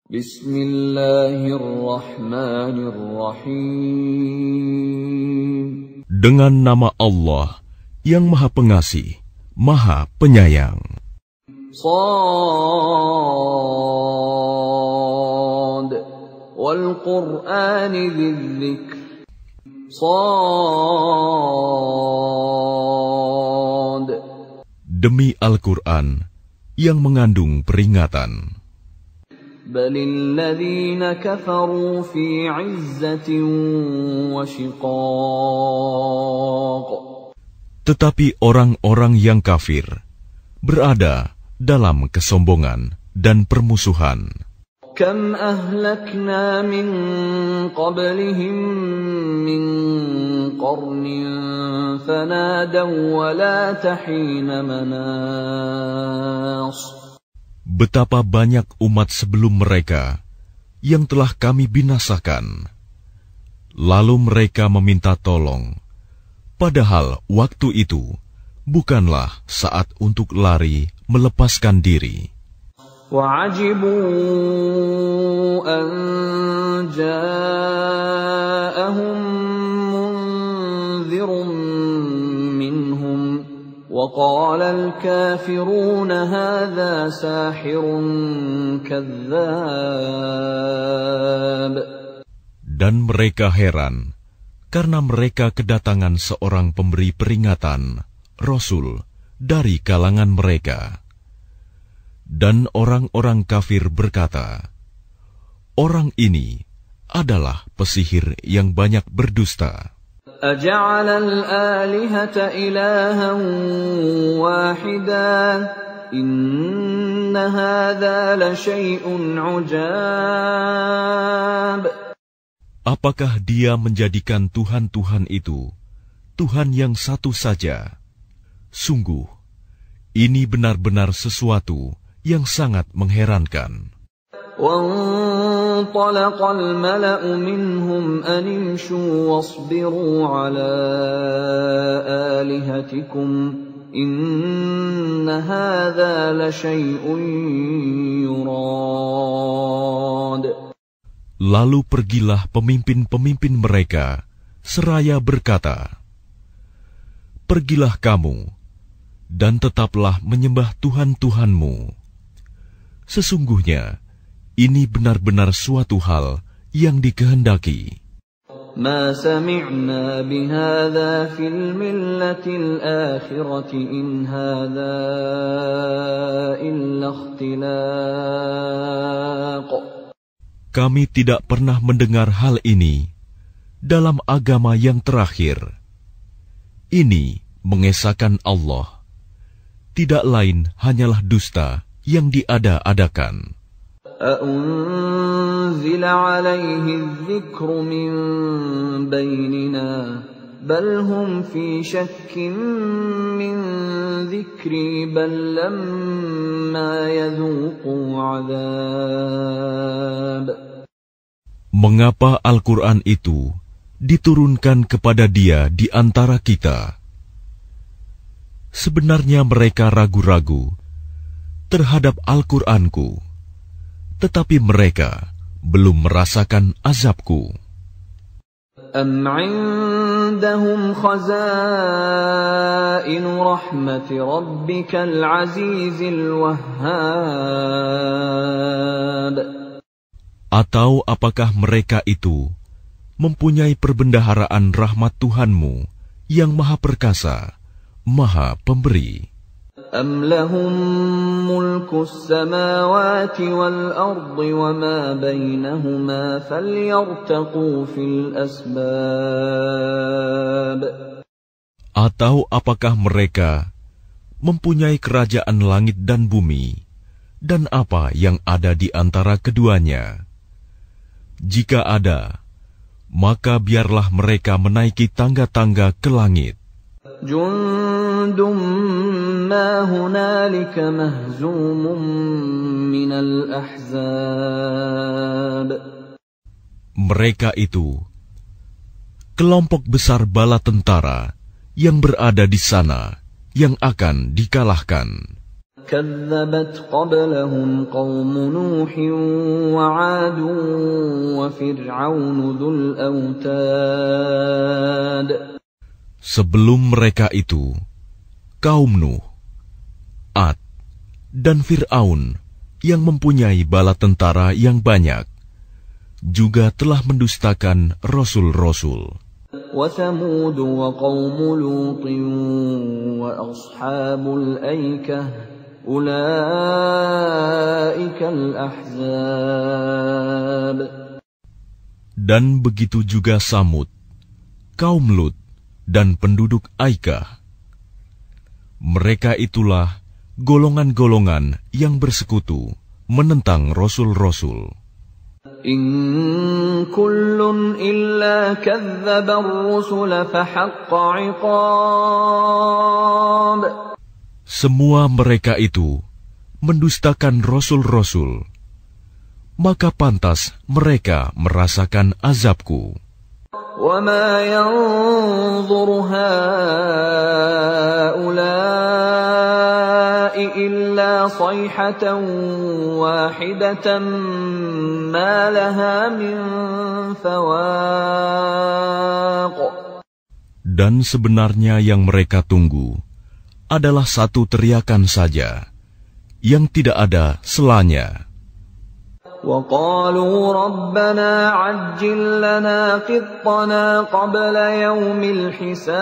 Bismillahirrahmanirrahim. Dengan nama Allah yang Maha Pengasih, Maha Penyayang. Shad wal Qur'ani dzikr. Shad. Demi Al-Quran yang mengandung peringatan. Balil ladzina kafaru fi 'izzatin wa shiqaq. Tetapi orang-orang yang kafir berada dalam kesombongan dan permusuhan. Kam ahlakna min qablihim min qarnin fanadaw wa la tahina manas. Betapa banyak umat sebelum mereka yang telah kami binasakan. Lalu mereka meminta tolong, padahal waktu itu bukanlah saat untuk lari melepaskan diri. وَعَجِبُوا أَنْ جَاءَهُمْ مُنْذِرٌ مِّنْهُمْ وَقَالَ الْكَافِرُونَ هَذَا سَاحِرٌ كَذَّابٌ. Dan mereka heran karena mereka kedatangan seorang pemberi peringatan, Rasul, dari kalangan mereka. Dan orang-orang kafir berkata, orang ini adalah pesihir yang banyak berdusta. أَجَعَلَ الْآلِهَةَ إِلَٰهًا وَاحِدًا إِنَّ هَٰذَا لَشَيْءٌ عُجَابٌ. Apakah dia menjadikan Tuhan-Tuhan itu Tuhan yang satu saja? Sungguh, ini benar-benar sesuatu yang sangat mengherankan. وَانطَلَقَ الْمَلَأُ مِنْهُمْ أَنِ امْشُوا وَاصْبِرُوا عَلَىٰ آلِهَتِكُمْ إِنَّ هَٰذَا لَشَيْءٌ يُرَادُ. Lalu pergilah pemimpin-pemimpin mereka seraya berkata, pergilah kamu dan tetaplah menyembah Tuhan-Tuhanmu. Sesungguhnya ini benar-benar suatu hal yang dikehendaki. مَا سَمِعْنَا بِهَٰذَا فِي الْمِلَّةِ الْآخِرَةِ إِنْ هَٰذَا إِلَّا اخْتِلَاقٌ. Kami tidak pernah mendengar hal ini dalam agama yang terakhir. Ini mengesahkan Allah. Tidak lain hanyalah dusta yang diada-adakan. أَأُنزِلَ عَلَيْهِ الذِّكْرُ مِن بَيْنِنَا بَلْ هُمْ فِي شَكٍّ مِّن ذِكْرِي بَل لَّمَّا يَذُوقُوا عَذَابِ. Mengapa Al-Quran itu diturunkan kepada dia di antara kita? Sebenarnya mereka ragu-ragu terhadap Al-Quranku, tetapi mereka belum merasakan azabku. أَمْ عِندَهُمْ خَزَائِنُ رَحْمَةِ رَبِّكَ الْعَزِيزِ الْوَهَّابِ. Atau apakah mereka itu mempunyai perbendaharaan rahmat Tuhanmu yang Maha Perkasa, Maha Pemberi? أَمْ لَهُم مُّلْكُ السَّمَاوَاتِ وَالْأَرْضِ وَمَا بَيْنَهُمَا فَلْيَرْتَقُوا فِي الْأَسْبَابِ. Atau apakah mereka mempunyai kerajaan langit dan bumi, dan apa yang ada di antara keduanya? Jika ada, maka biarlah mereka menaiki tangga-tangga ke langit. Jundum ma hunalika mahzumun minal ahzab. Mereka itu kelompok besar bala tentara yang berada di sana yang akan dikalahkan. كذبت قبلهم قوم نوح وعاد وفرعون ذو الأوتاد. Sebelum mereka itu, kaum Nuh, Ad, dan Fir'aun yang mempunyai bala tentara yang banyak, juga telah mendustakan rasul-rasul. وثمود وقوم لوط وأصحاب الأيكة أولئك الأحزاب. Dan begitu juga Samud, kaum Lut, dan penduduk Aikah. Mereka itulah golongan-golongan yang bersekutu menentang rasul-rasul. إن كل إلا كذب الرسل فحق عقاب. Semua mereka itu mendustakan rasul-rasul, maka pantas mereka merasakan azabku. وما ينظر هؤلاء إلا صيحة واحدة ما لها من فواق. Dan sebenarnya yang mereka tunggu adalah satu teriakan saja, yang tidak ada selanya. وقالوا ربنا عجل لنا قطنا قبل يوم الحساب.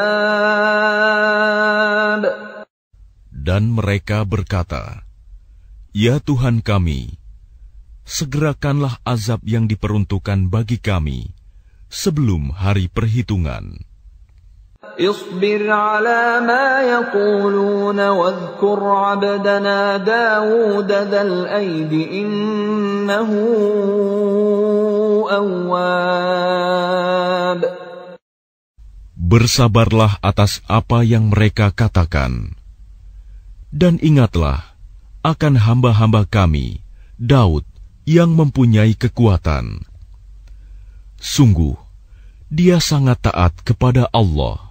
Dan mereka berkata, "Ya Tuhan kami, segerakanlah azab yang diperuntukkan bagi kami sebelum hari perhitungan." اصبر على ما يقولون واذكر عبدنا داود ذا الأيد إنه أواب. Bersabarlah atas apa yang mereka katakan, dan ingatlah akan hamba-hamba kami, Daud, yang mempunyai kekuatan. Sungguh, dia sangat taat kepada Allah.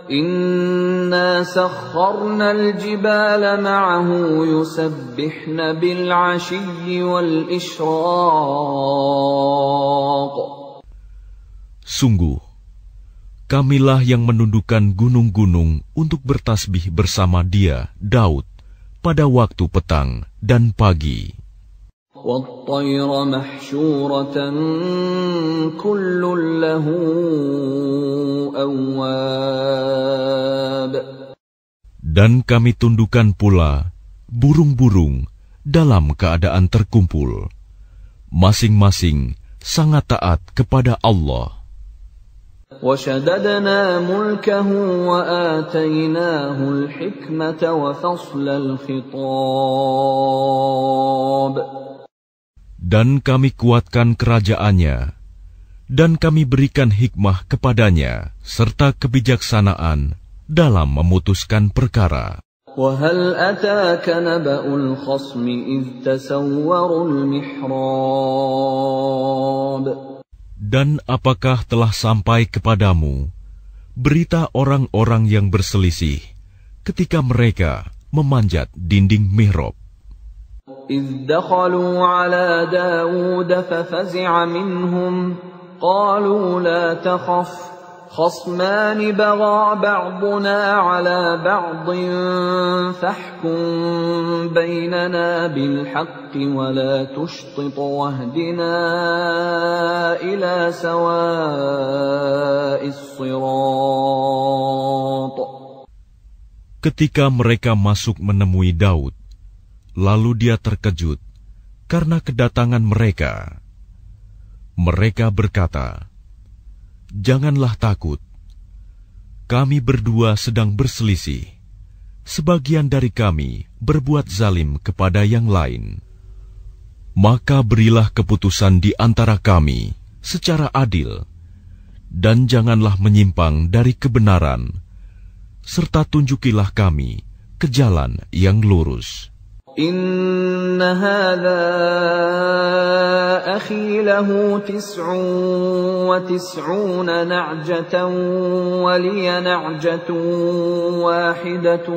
إنا سخرنا الجبال معه يسبحن بالعشي والإشراق. Sungguh, kamilah yang menundukkan gunung-gunung untuk bertasbih bersama dia, Daud, pada waktu petang dan pagi. وَالطَّيْرَ مَحْشُورَةً كُلٌّ لَّهُ أَوَّابٌ. Dan kami tundukkan pula burung-burung dalam keadaan terkumpul, masing-masing sangat taat kepada Allah. وَشَدَدْنَا مُلْكَهُ وَآتَيْنَاهُ الْحِكْمَةَ وَفَصْلَ الْخِطَابِ. Dan kami kuatkan kerajaannya, dan kami berikan hikmah kepadanya, serta kebijaksanaan dalam memutuskan perkara. وَهَلْ أَتَاكَ نَبَأُ الْخَصْمِ إِذْ تَسَوَّرُوا الْمِحْرَابَ. Dan apakah telah sampai kepadamu berita orang-orang yang berselisih ketika mereka memanjat dinding mihrab? إِذْ دَخَلُوا عَلَى دَاوُودَ فَفَزِعَ مِنْهُمْ قَالُوا لَا تَخَفْ خَصْمَانِ بَغَى بَعْضُنَا عَلَى بَعْضٍ فَاحْكُم بَيْنَنَا بِالْحَقِّ وَلَا تُشْطِطْ وَاهْدِنَا إِلَى سَوَاءِ الصِّرَاطِ. Ketika mereka masuk menemui Daud, lalu dia terkejut karena kedatangan mereka. Mereka berkata, "Janganlah takut. Kami berdua sedang berselisih. Sebagian dari kami berbuat zalim kepada yang lain. Maka berilah keputusan di antara kami secara adil, dan janganlah menyimpang dari kebenaran, serta tunjukilah kami ke jalan yang lurus." إن هذا أخي له 99 نعجة ولي نعجة واحدة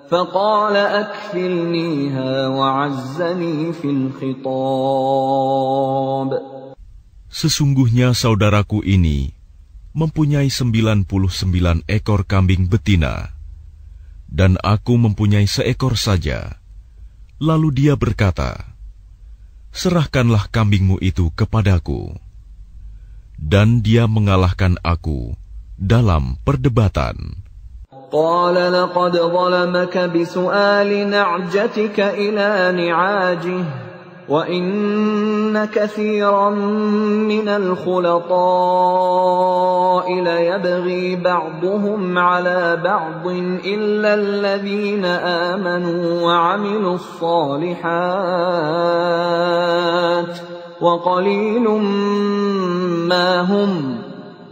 فقال أكفلنيها وعزني في الخطاب. Sesungguhnya saudaraku ini mempunyai 99 ekor kambing betina, dan aku mempunyai seekor saja. Lalu dia berkata, serahkanlah kambingmu itu kepadaku. Dan dia mengalahkan aku dalam perdebatan. قال لقد ظلمك بسؤال نعجتك إلى نعاجه وَإِنَّ كَثِيرًا مِنَ الْخُلَطَاءِ لَيَبْغِي بَعْضُهُمْ عَلَى بَعْضٍ إِلَّا الَّذِينَ آمَنُوا وَعَمِلُوا الصَّالِحَاتِ وَقَلِيلٌ مَّا هُمْ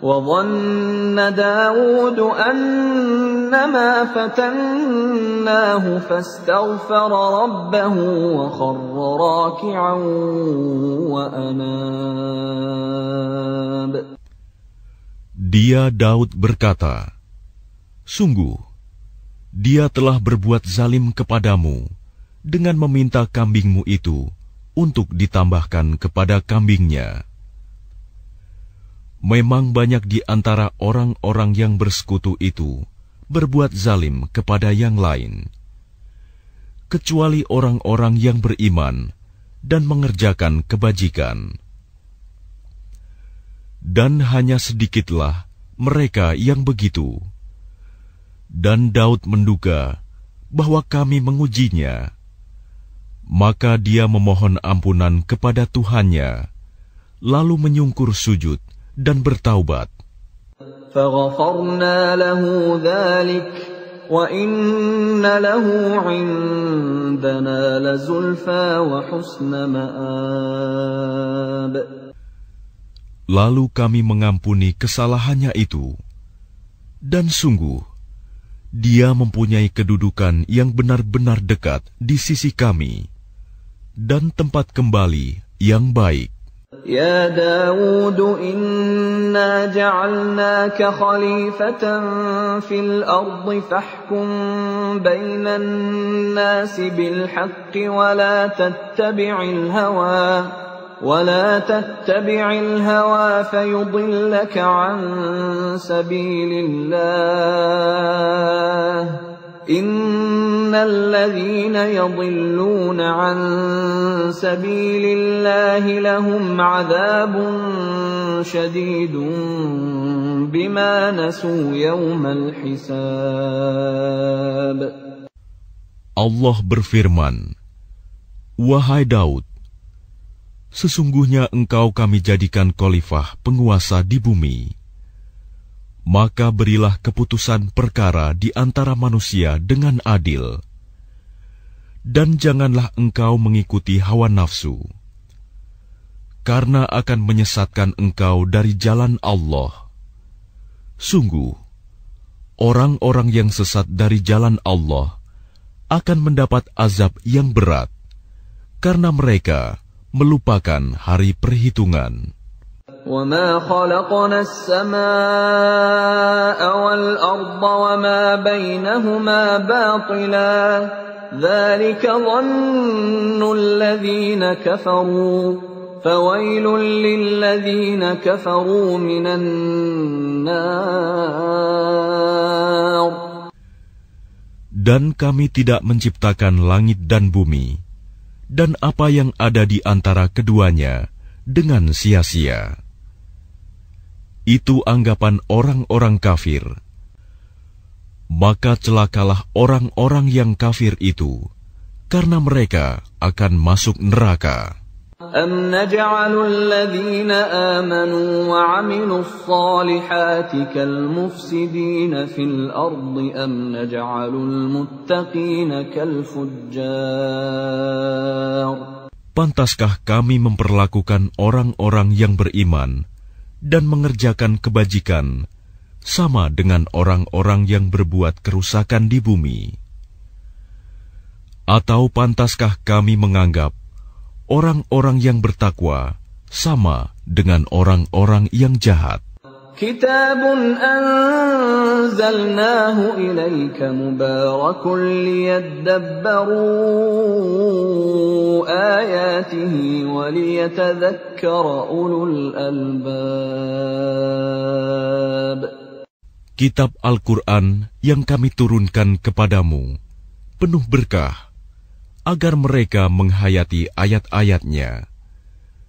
وَظَنَّ دَاوُودُ أَنَّمَا فَتَنَّاهُ فَاسْتَغْفَرَ رَبَّهُ وَخَرَّ رَاكِعًا وَأَنَابَ. Dia Daud berkata, sungguh, dia telah berbuat zalim kepadamu dengan meminta kambingmu itu untuk ditambahkan kepada kambingnya. Memang banyak di antara orang-orang yang bersekutu itu berbuat zalim kepada yang lain, kecuali orang-orang yang beriman dan mengerjakan kebajikan. Dan hanya sedikitlah mereka yang begitu. Dan Daud menduga bahwa kami mengujinya. Maka dia memohon ampunan kepada Tuhannya, lalu menyungkur sujud dan bertaubat. فَغَفَرْنَا لَهُ ذَلِكَ وَإِنَّ لَهُ عِندَنَا لَزُلْفَىٰ وَحُسْنَ مَآبٍ. Lalu kami mengampuni kesalahannya itu, dan sungguh, dia mempunyai kedudukan yang benar-benar dekat di sisi kami, dan tempat kembali yang baik. يا داود إنا جعلناك خليفة في الأرض فاحكم بين الناس بالحق ولا تتبع الهوى فيضلك عن سبيل الله إن الذين يضلون عن سبيل الله لهم عذاب شديد بما نسوا يوم الحساب. Allah berfirman, wahai Daud, sesungguhnya engkau kami jadikan khalifah penguasa di bumi. Maka berilah keputusan perkara di antara manusia dengan adil. Dan janganlah engkau mengikuti hawa nafsu, karena akan menyesatkan engkau dari jalan Allah. Sungguh, orang-orang yang sesat dari jalan Allah akan mendapat azab yang berat, karena mereka melupakan hari perhitungan. وَمَا خَلَقْنَا السَّمَاءَ وَالْأَرْضَ وَمَا بَيْنَهُمَا بَاطِلًا ذَلِكَ ظَنُّ الَّذِينَ كَفَرُوا فَوَيْلٌ لِّلَّذِينَ كَفَرُوا مِنَ النَّارِ. Dan kami tidak menciptakan langit dan bumi, dan apa yang ada di antara keduanya dengan sia-sia. Itu anggapan orang-orang kafir. Maka celakalah orang-orang yang kafir itu, karena mereka akan masuk neraka. أَمْ نَجْعَلُ الَّذِينَ آمَنُوا وَعَمِلُوا الصَّالِحَاتِ كَالْمُفْسِدِينَ فِي الْأَرْضِ أَمْ نَجْعَلُ الْمُتَّقِينَ كَالْفُجَّارِ. Pantaskah kami memperlakukan orang-orang yang beriman dan mengerjakan kebajikan sama dengan orang-orang yang berbuat kerusakan di bumi? Atau pantaskah kami menganggap orang-orang yang bertakwa sama dengan orang-orang yang jahat? Kitabun anzalnahu ilaika mubarakun liyadabbaru ayatihi wa liyatadhakkara ulul albab. Kitab Al-Quran yang kami turunkan kepadamu penuh berkah, agar mereka menghayati ayat-ayatnya,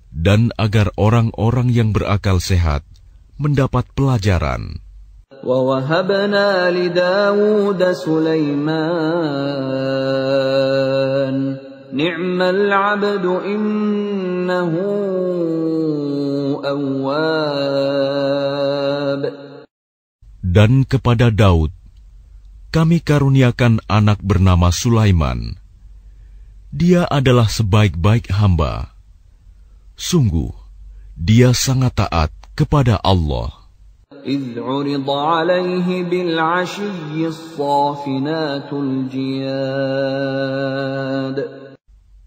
dan agar orang-orang yang berakal sehat mendapat pelajaran. وَوَهَبْنَا لِدَاوُودَ سُلَيْمَانَ نِعْمَ الْعَبْدُ إِنَّهُ أَوَّابٌ. Dan kepada Daud kami karuniakan anak bernama Sulaiman. Dia adalah sebaik-baik hamba. Sungguh, dia sangat taat kepada Allah. إِذْ عُرِضَ عَلَيْهِ بِالْعَشِيِّ الصَّافِنَاتُ الْجِيَادُ.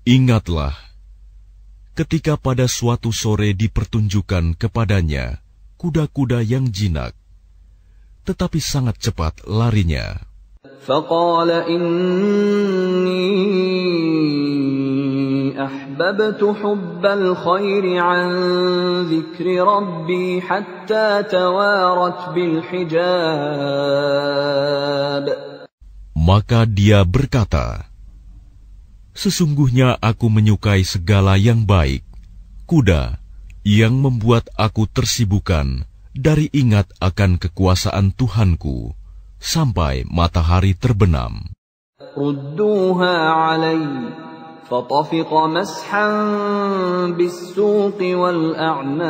Ingatlah, ketika pada suatu sore dipertunjukkan kepadanya kuda-kuda yang jinak, tetapi sangat cepat larinya. فَقَالَ إِنِّي أَحْبَبْتُ حُبَّ الْخَيْرِ عَنْ ذِكْرِ رَبِّي حَتَّى تَوَارَتْ بِالْحِجَابِ. Maka dia berkata, sesungguhnya aku menyukai segala yang baik, kuda yang membuat aku tersibukan dari ingat akan kekuasaan Tuhanku sampai matahari terbenam. رُدُّوهَا عَلَيَّ فَطَفِقَ مَسْحًا بِالسُّوقِ وَالْأَعْنَاقِ.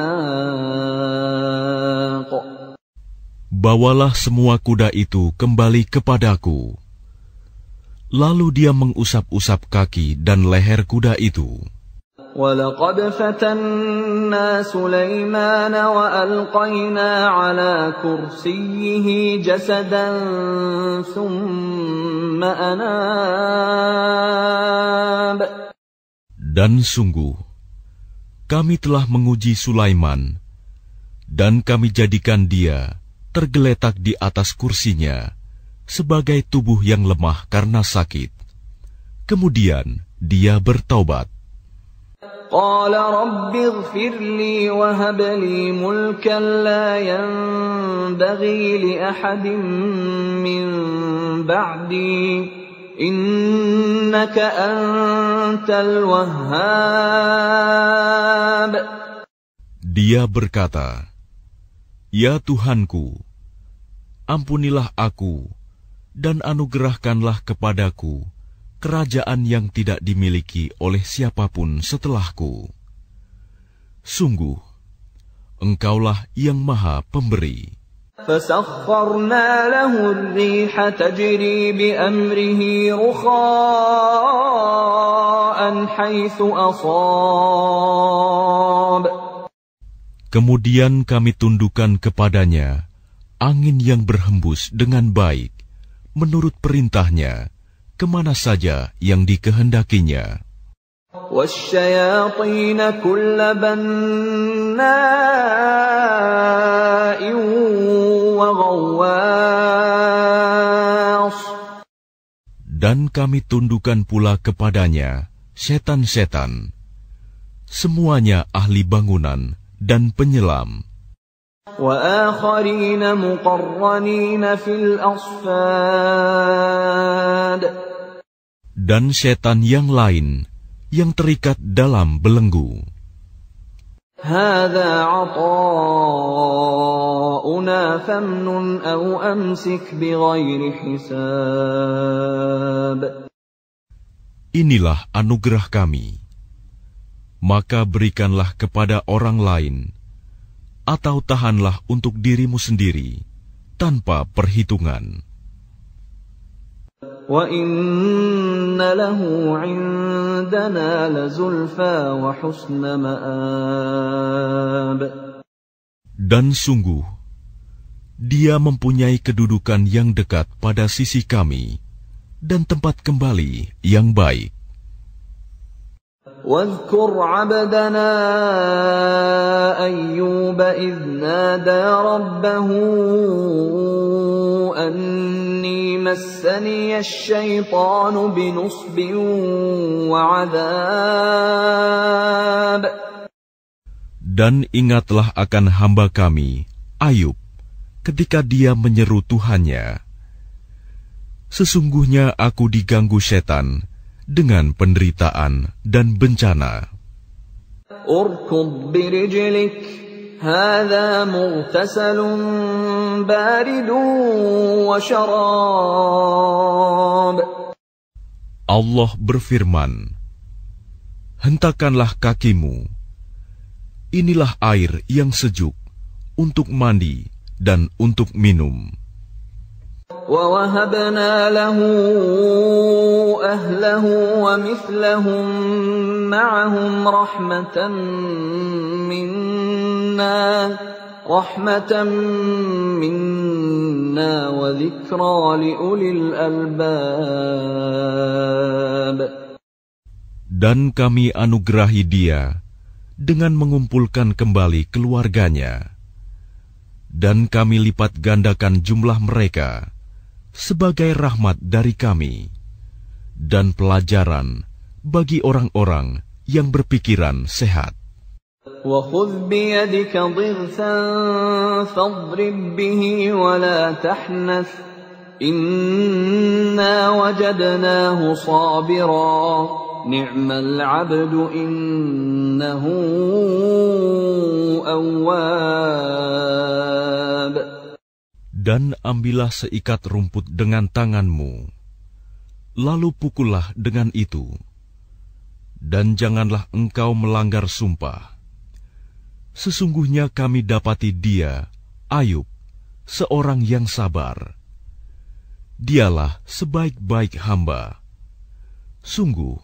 Bawalah semua kuda itu kembali kepadaku. Lalu dia mengusap-usap kaki dan leher kuda itu. وَلَقَدْ فَتَنَّا سُلَيْمَانَ وَأَلْقَيْنَا عَلَى كُرْسِيِّهِ جَسَدًا ثُمَّ أَنَابَ. Dan sungguh, kami telah menguji Sulaiman, dan kami jadikan dia tergeletak di atas kursinya sebagai tubuh yang lemah karena sakit. Kemudian dia bertaubat. قال رب اغفر لي وهب لي ملكا لا ينبغي لأحد من بعدي إنك أنت الوهاب. Dia berkata, Ya Tuhanku, ampunilah aku dan anugerahkanlah kepadaku kerajaan yang tidak dimiliki oleh siapapun setelahku. Sungguh, Engkaulah yang Maha Pemberi. فَسَخَّرْنَا لَهُ الرِّيحَ تَجْرِي بِأَمْرِهِ رُخَاءً حَيْثُ أَصَابَ. Kemudian kami tundukkan kepadanya angin yang berhembus dengan baik, menurut perintahnya, kemana saja yang dikehendakinya. وَالشَّيَاطِينَ كُلَّ بَنَّاءٍ وَغَوَّاصٍ. Dan kami tundukkan pula kepadanya setan-setan, semuanya ahli bangunan dan penyelam. وَآخَرِينَ مُقَرَّنِينَ فِي الْأَصْفَادِ. Dan setan yang lain yang terikat dalam belenggu. هَذَا عَطَاؤُنَا فَامْنُنْ أَوْ أَمْسِكْ بِغَيْرِ حِسَابٍ. Inilah anugerah kami, maka berikanlah kepada orang lain, atau tahanlah untuk dirimu sendiri, tanpa perhitungan. وَإِنَّ لَهُ عِندَنَا لَزُلْفَىٰ وَحُسْنَ مَآبٍ. Dan sungguh, dia mempunyai kedudukan yang dekat pada sisi kami, dan tempat kembali yang baik. واذكر عبدنا أيوب إذ نادى ربه أني مسني الشيطان بنصب وعذاب. Dan ingatlah akan hamba kami, Ayub, ketika dia menyeru Tuhannya, sesungguhnya aku diganggu setan dengan penderitaan dan bencana. Urkud birijlik, hadha mughtasalun baridun wa syarab. Allah berfirman, hentakanlah kakimu, inilah air yang sejuk untuk mandi dan untuk minum. وَوَهَبْنَا لَهُ أَهْلَهُ وَمِثْلَهُم مَّعَهُمْ رَحْمَةً مِّنَّا وَذِكْرَىٰ لِأُولِي الْأَلْبَابِ. Dan kami anugerahi dia dengan mengumpulkan kembali keluarganya, dan kami lipat gandakan jumlah mereka sebagai rahmat dari kami dan pelajaran bagi orang-orang yang berpikiran sehat. وَخُذْ بِيَدِكَ ضِغْثًا فَاضْرِب بِّهِ وَلَا تَحْنَثْ إِنَّا وَجَدْنَاهُ صَابِرًا نِعْمَ الْعَبْدُ إِنَّهُ أَوَّابٌ. Dan ambillah seikat rumput dengan tanganmu, lalu pukullah dengan itu, dan janganlah engkau melanggar sumpah. Sesungguhnya kami dapati dia, Ayub, seorang yang sabar. Dialah sebaik-baik hamba. Sungguh,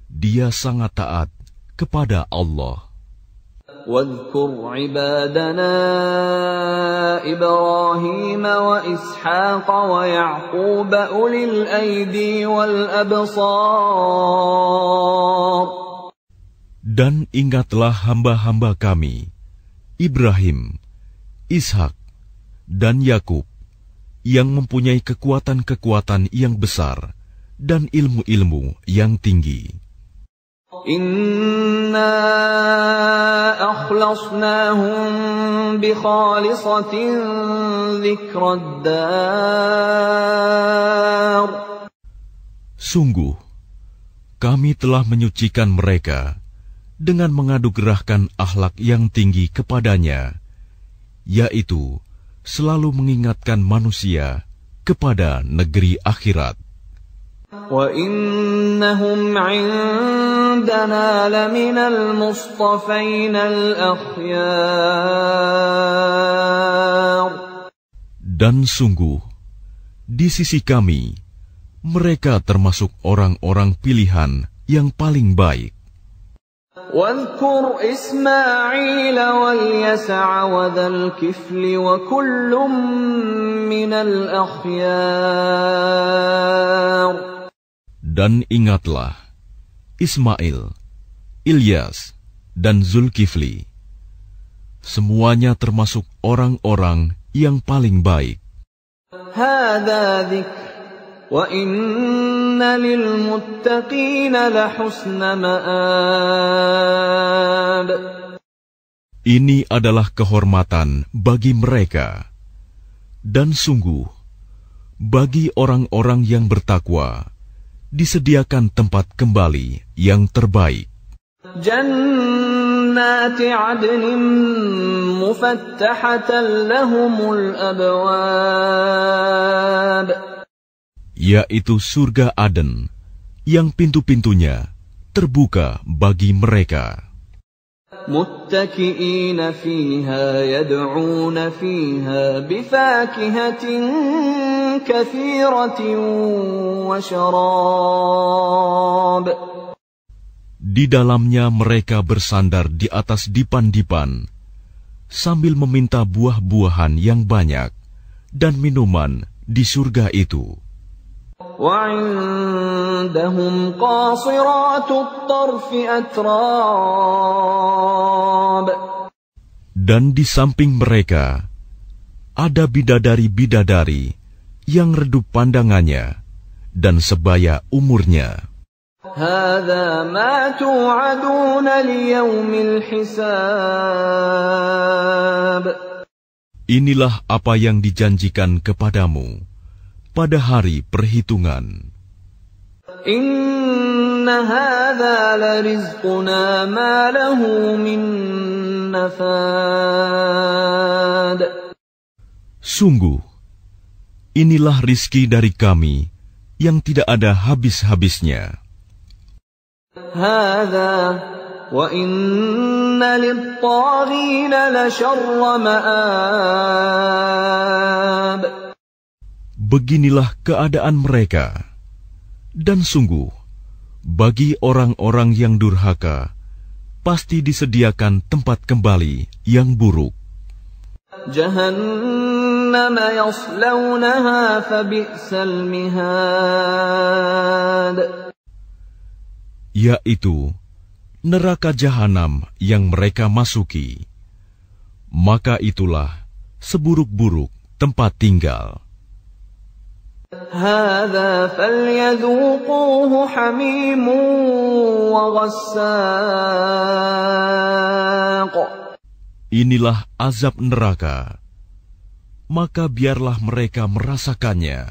dia sangat taat kepada Allah. واذكر عبادنا إبراهيم وإسحاق ويعقوب أولي الأيدي والأبصار. Dan ingatlah hamba-hamba kami, Ibrahim, Ishak, dan Yakub, yang mempunyai kekuatan-kekuatan yang besar dan ilmu-ilmu yang tinggi. Inna akhlasnahum bi khalisatin dzikrad dar. Sungguh, kami telah menyucikan mereka dengan mengadugerahkan akhlak yang tinggi kepadanya, yaitu selalu mengingatkan manusia kepada negeri akhirat. وَإِنَّهُمْ عِندَنَا لَمِنَ الْمُصْطَفَيْنَ الْأَخْيَارِ. Dan sungguh, di sisi kami, mereka termasuk orang-orang pilihan yang paling baik. وَاذْكُرْ إِسْمَاعِيلَ وَالْيَسَعَ وَذَا الْكِفْلِ وَكُلٌّ مِّنَ الْأَخْيَارِ. Dan ingatlah Ismail, Ilyas, dan Zulkifli. Semuanya termasuk orang-orang yang paling baik. هَذَا ذِكْرٌ وَإِنَّ لِلْمُتَّقِينَ لَحُسْنَ مَآبٍ. Ini adalah kehormatan bagi mereka, dan sungguh bagi orang-orang yang bertakwa disediakan tempat kembali yang terbaik. Jannati 'adnin mufattahatan lahumul abwab. Yaitu surga Aden yang pintu-pintunya terbuka bagi mereka. Muttaki'ina fiha yad'una fiha bifakihatin katsiratin wa syarab. Di dalamnya mereka bersandar di atas dipan-dipan sambil meminta buah-buahan yang banyak dan minuman di surga itu. وعندهم قاصرات الطرف أتراب. Dan di samping mereka ada bidadari-bidadari yang redup pandangannya dan sebaya umurnya. هذا ما توعدون ليوم الحساب. Inilah apa yang dijanjikan kepadamu pada hari perhitungan. Inna hadza larizquna ma lahu min nafad. Sungguh, inilah rizki dari kami yang tidak ada habis-habisnya. Hadza wa inna lit-taghina la syarra ma'ab. Beginilah keadaan mereka, dan sungguh, bagi orang-orang yang durhaka, pasti disediakan tempat kembali yang buruk. Jahannam yaslawnaha fabi'sal mihad. Yaitu neraka jahanam yang mereka masuki. Maka itulah seburuk-buruk tempat tinggal. Hadza falyadhuquhu hamimun wa ghassaq. Inilah azab neraka, maka biarlah mereka merasakannya.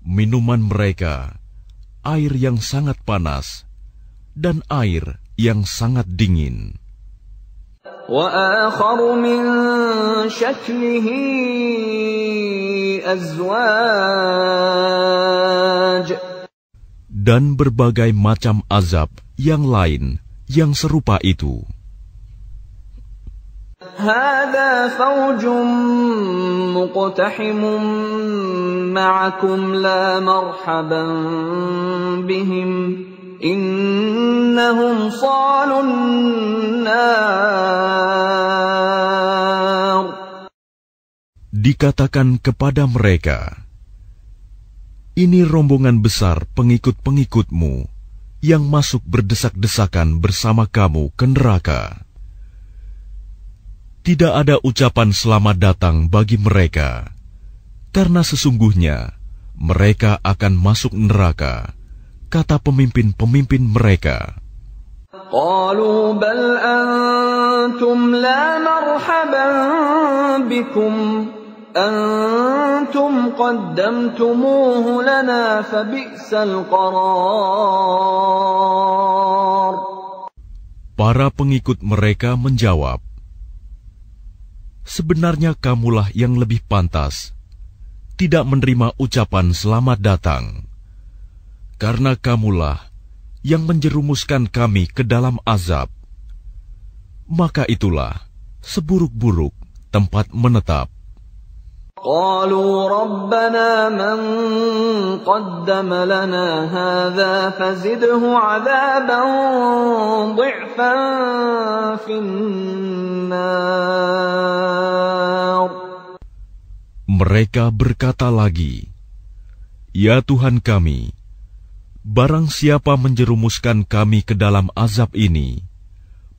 Minuman mereka, air yang sangat panas, dan air yang sangat dingin. وآخر من شكله أزواج. Dan berbagai macam azab yang lain yang serupa itu. هذا فوج مقتحم معكم لا مرحبا بهم إنهم صالوا النار. Dikatakan kepada mereka, ini rombongan besar pengikut-pengikutmu yang masuk berdesak-desakan bersama kamu ke neraka. Tidak ada ucapan selamat datang bagi mereka, karena sesungguhnya mereka akan masuk neraka, kata pemimpin-pemimpin mereka. قالوا بل أنتم لا مرحبا بكم أنتم قدمتموه لنا فبئس القرار. Para pengikut mereka menjawab, sebenarnya kamulah yang lebih pantas tidak menerima ucapan selamat datang, karena kamulah yang menjerumuskan kami ke dalam azab. Maka itulah seburuk-buruk tempat menetap. قالوا ربنا من قدم لنا هذا فزده عذابا ضعفا في النار. Mereka berkata lagi, ya Tuhan kami, barang siapa menjerumuskan kami ke dalam azab ini,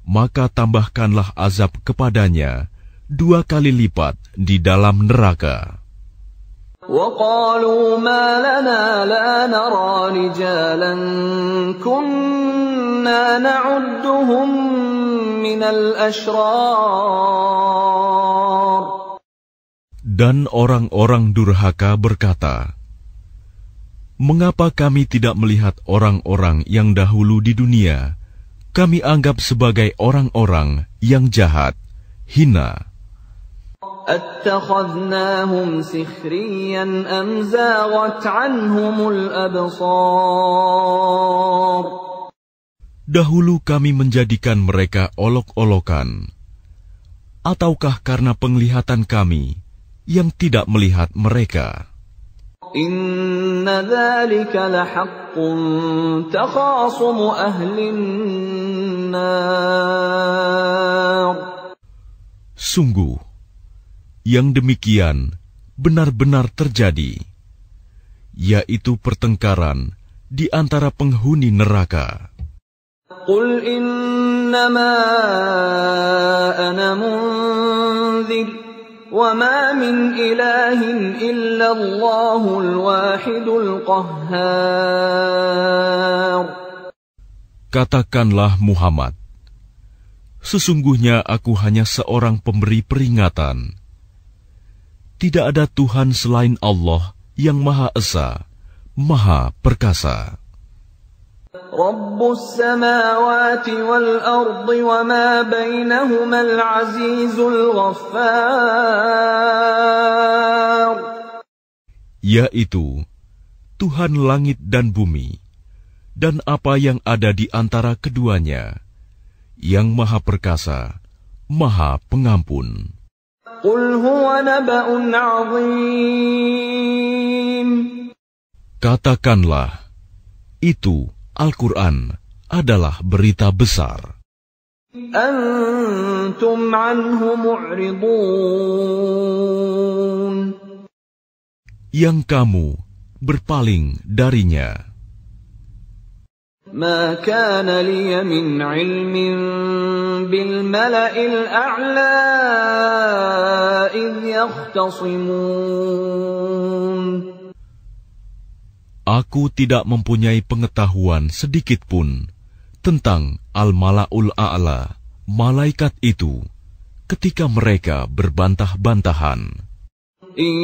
maka tambahkanlah azab kepadanya 2 kali lipat di dalam neraka. وقالوا ما لنا لا نرى رجالا كنا نعدهم من الأشرار. Dan orang-orang durhaka berkata, mengapa kami tidak melihat orang-orang yang dahulu di dunia kami anggap sebagai orang-orang yang jahat, hina? أتخذناهم سخريا أم زاغت عنهم الأبصار. Dahulu kami menjadikan mereka olok-olokan, ataukah karena penglihatan kami yang tidak melihat mereka? إن ذلك لحق تخاصم أهل النار. Sungguh, yang demikian benar-benar terjadi, yaitu pertengkaran di antara penghuni neraka. Qul innama ana munzir wa ma min ilahin illa Allahul wahidul qahhar. Katakanlah Muhammad, sesungguhnya aku hanya seorang pemberi peringatan. Tidak ada Tuhan selain Allah yang Maha Esa, Maha Perkasa. Rabbus samawati wal ardi wa ma bainahumal azizul ghaffar. Yaitu Tuhan langit dan bumi, dan apa yang ada di antara keduanya, yang Maha Perkasa, Maha Pengampun. Qul huwa naba'un 'azim. Katakanlah, itu Al-Quran adalah berita besar. Antum anhu mu'ridun. Yang kamu berpaling darinya. ما كان لي من علم بالملأ الأعلى إذ يختصمون. Aku tidak mempunyai pengetahuan sedikitpun tentang Al-Mala'ul A'la, malaikat itu, ketika mereka berbantah-bantahan. إن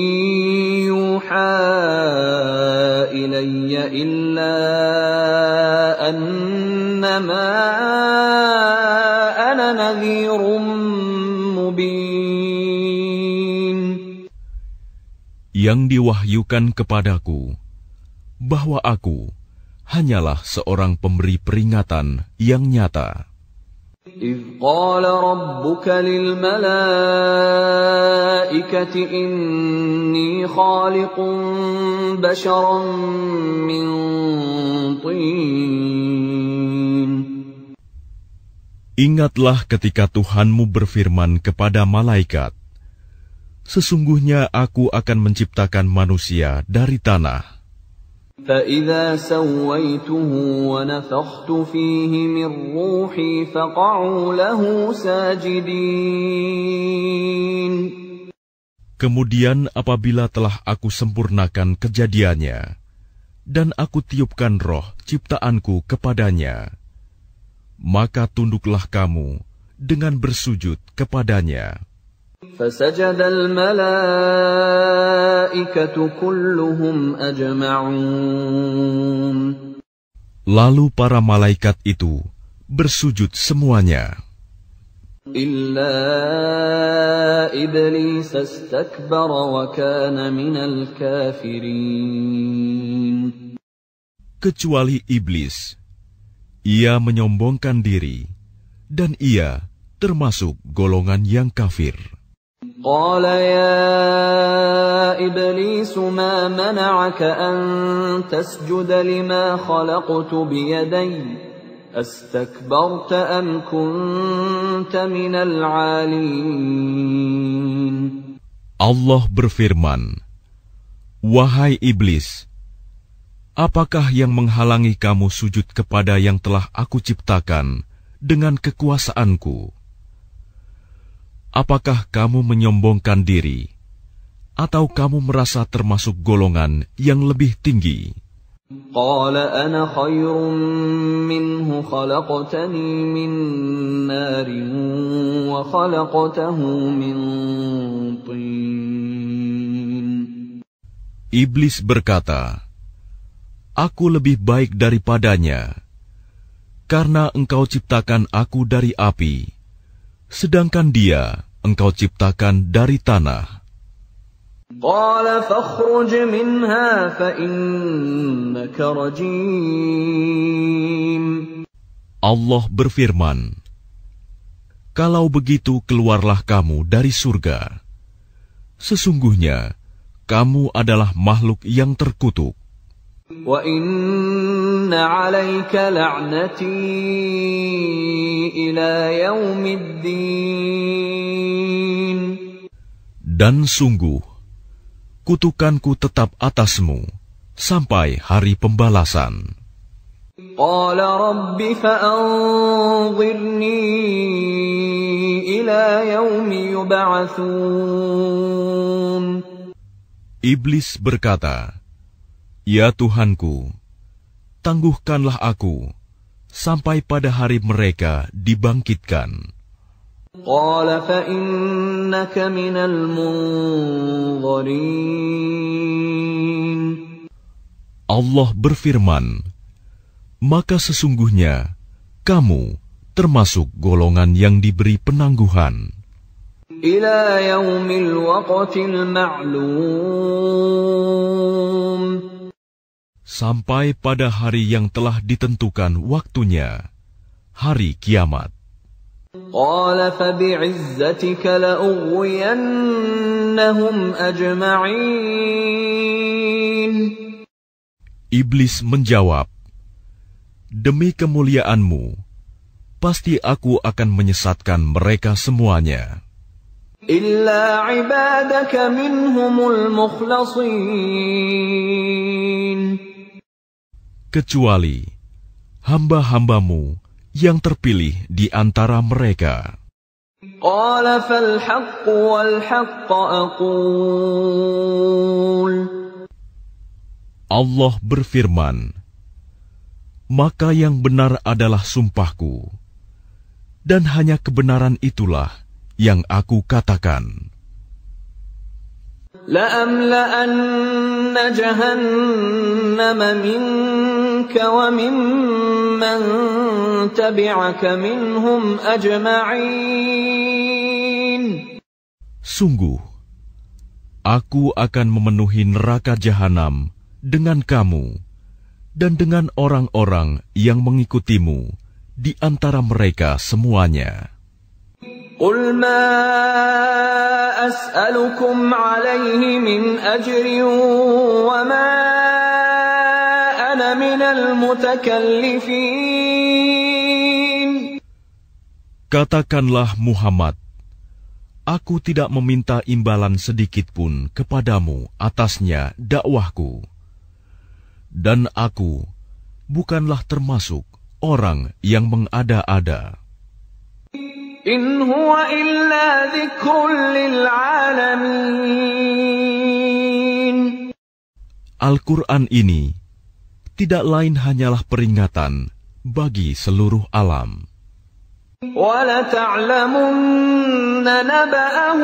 يوحى إلي إلا أنما أنا نذير مبين. Yang diwahyukan kepadaku bahwa aku hanyalah seorang pemberi peringatan yang nyata. إذ قال ربك للملائكة إني خالق بشرا من طين. Ingatlah ketika Tuhanmu berfirman kepada malaikat, sesungguhnya aku akan menciptakan manusia dari tanah. فَإِذَا سَوَّيْتُهُ وَنَفَخْتُ فِيهِ مِنْ رُوحِي فَقَعُوا لَهُ سَاجِدِينَ. Kemudian apabila telah aku sempurnakan kejadiannya, dan aku tiupkan roh ciptaanku kepadanya, maka tunduklah kamu dengan bersujud kepadanya. فَسَجَدَ الْمَلَائِكَةُ كُلُّهُمْ أَجْمَعُونَ. Lalu para malaikat itu bersujud semuanya. إِلَّا إِبْلِيسَ اسْتَكْبَرَ وَكَانَ مِنَ الْكَافِرِينَ. Kecuali iblis, ia menyombongkan diri, dan ia termasuk golongan yang kafir. قال يا إبليس ما منعك أن تسجد لما خلقت بيدي أستكبرت أم كنت من العالين. Allah berfirman, wahai iblis, apakah yang menghalangi kamu sujud kepada yang telah aku ciptakan dengan kekuasaanku? Apakah kamu menyombongkan diri, atau kamu merasa termasuk golongan yang lebih tinggi? قال أنا خير منه خلقتني من نار وخلقته من طين. Iblis berkata, aku lebih baik daripadanya, karena engkau ciptakan aku dari api, sedangkan dia engkau ciptakan dari tanah. قال فاخرج منها فإنك رجيم. Allah berfirman, kalau begitu keluarlah kamu dari surga. Sesungguhnya kamu adalah makhluk yang terkutuk. وَإِنَّ عَلَيْكَ لَعْنَتِي إِلَى يَوْمِ الدِّينِ. Dan sungguh, kutukanku tetap atasmu sampai hari pembalasan. قال رب فأنظرني إلى يوم يبعثون. Iblis berkata, "Ya Tuhanku, tangguhkanlah aku sampai pada hari mereka dibangkitkan." قال فإنك من المنظرين. Allah berfirman, "Maka sesungguhnya kamu termasuk golongan yang diberi penangguhan إلى يوم الوقت المعلوم. sampai pada hari yang telah ditentukan waktunya, hari kiamat." قال فبعزتك لأغوينهم أجمعين. Iblis menjawab, "Demi kemuliaanmu, pasti aku akan menyesatkan mereka semuanya, إلا عبادك منهم المخلصين. kecuali hamba-hambamu yang terpilih di antara mereka." قال فالحق والحق أقول. Allah berfirman, "Maka yang benar adalah sumpahku, dan hanya kebenaran itulah yang aku katakan. لأملأن جهنم منك وممن تبعك منهم أجمعين. Sungguh, aku akan memenuhi neraka jahanam dengan kamu dan dengan orang-orang yang mengikutimu di antara mereka semuanya. قل ما أسألكم عليه من أجر وما أنا من المتكلفين. Katakanlah Muhammad, aku tidak meminta imbalan sedikit pun kepadamu atasnya dakwahku, dan aku bukanlah termasuk orang yang mengada-ada. إن هو إلا ذكر للعالمين. Al-Quran ini tidak lain hanyalah peringatan bagi seluruh alam. وَلَتَعْلَمُنَّ نَبَأَهُ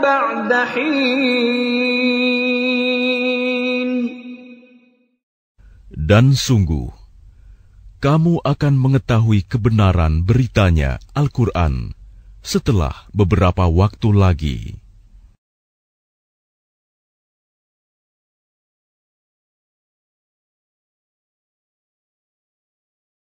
بَعْدَ حِينٍ. Dan sungguh, kamu akan mengetahui kebenaran beritanya Al-Quran setelah beberapa waktu lagi.